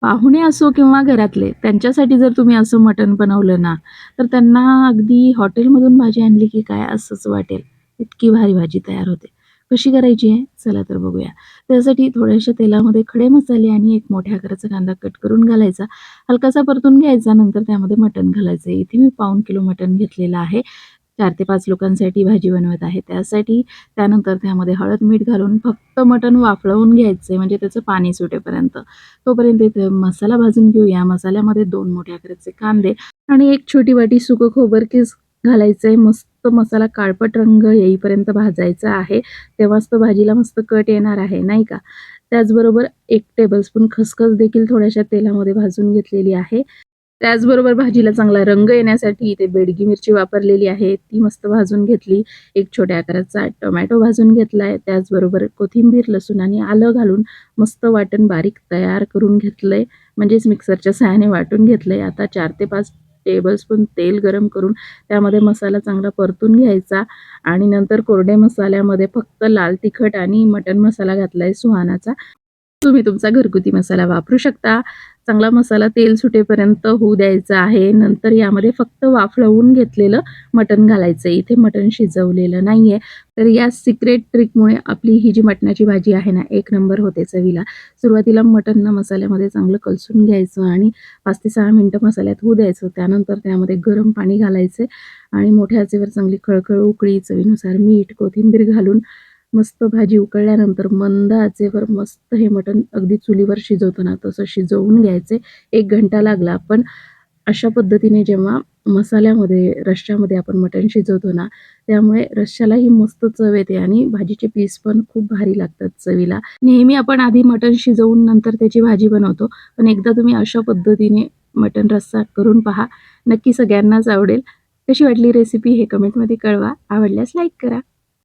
पाहुणे असो किंवा घरातले, त्यांच्यासाठी जर तुम्ही असं मटण बनवलं ना, तर त्यांना अगदी हॉटेलमधून भाजी आणली की काय असंच वाटेल. इतकी भारी भाजी तयार होते. कशी करायची आहे? चला तर बघूया. त्यासाठी थोड्याशा तेलामध्ये खडे मसाले आणि एक मोठ्या आकाराचा कांदा कट करून घालायचा. हलकासा परतून घ्यायचा. नंतर त्यामध्ये मटण घालायचं. इथे मी पाऊण किलो मटण घेतलेलं आहे. 4 ते 5 लोकांसाठी भाजी बनवत आहे. त्यासाठी त्यानंतर त्यामध्ये हळद, मीठ घालून फक्त मटण वाफळवून घ्यायचंय म्हणजे त्याचं पाणी सुटेपर्यंत. तोपर्यंत इथे मसाला भाजून घेऊया. मसाल्यामध्ये 2 मोठ्या आकाराचे कांदे आणि 1 छोटी वाटी सुकं खोबरकीस घालायचंय. मस्त मसाला काळपट रंग येईपर्यंत भाजायचा आहे. तेव्हाच तो भाजीला मस्त कट येणार आहे, नाही का? त्याचबरोबर 1 टेबलस्पून खसखस देखील थोड्याशा तेलामध्ये भाजून घेतलेली आहे. त्याचबरोबर भाजीला चांगला रंग येण्यासाठी इथे बेडगी मिरची वापरलेली आहे. ती मस्त भाजून घेतली. एक छोट्या आकाराचा टोमॅटो भाजून घेतलाय. त्याचबरोबर कोथिंबीर, लसूण आणि आलं घालून मस्त वाटण बारीक तयार करून घेतलंय. म्हणजेच मिक्सरच्या सहाय्याने वाटून घेतलंय. आता 4 ते 5 टेबलस्पून तेल गरम करून त्यामध्ये मसाला चांगला परतून घ्यायचा आणि नंतर कोरड्या मसाल्यामध्ये फक्त लाल तिखट आणि मटण मसाला घातलाय सुहानाचा. तुम्ही तुमचा घरगुती मसाला वापरू शकता. चांगला मसाला तेल सुटेपर्यंत होऊ द्यायचा आहे. नंतर यामध्ये फक्त वाफळवून घेतलेलं मटण घालायचं आहे. इथे मटण शिजवलेलं नाहीये. तर या सिक्रेट ट्रिकमुळे आपली ही जी मटणाची भाजी आहे ना, एक नंबर होते चवीला. सुरुवातीला मटण ना मसाल्यामध्ये चांगलं कलसून घ्यायचं आणि 5 ते 6 मिनिटं मसाल्यात होऊ द्यायचं. त्यानंतर त्यामध्ये गरम पाणी घालायचे आणि मोठ्या आचेवर चांगली खळखळ उकळी, चवीनुसार मीठ, कोथिंबीर घालून मस्त भाजी उकळल्यानंतर मंद आचेवर मस्त हे मटण अगदी चुलीवर शिजवतो ना, तसं शिजवून घ्यायचे. 1 घंटा लागला. पण अशा पद्धतीने जेव्हा मसाल्यामध्ये, रश्श्यामध्ये आपण मटण शिजवतो ना, त्यामुळे रश्श्यालाही मस्त चव येते आणि भाजीचे पीस पण खूप भारी लागतात चवीला. नेहमी आपण आधी मटण शिजवून नंतर त्याची भाजी बनवतो. पण एकदा तुम्ही अशा पद्धतीने मटण रस्सा करून पहा. नक्की सगळ्यांनाच आवडेल. कशी वाटली रेसिपी हे कमेंटमध्ये कळवा. आवडल्यास लाईक करा.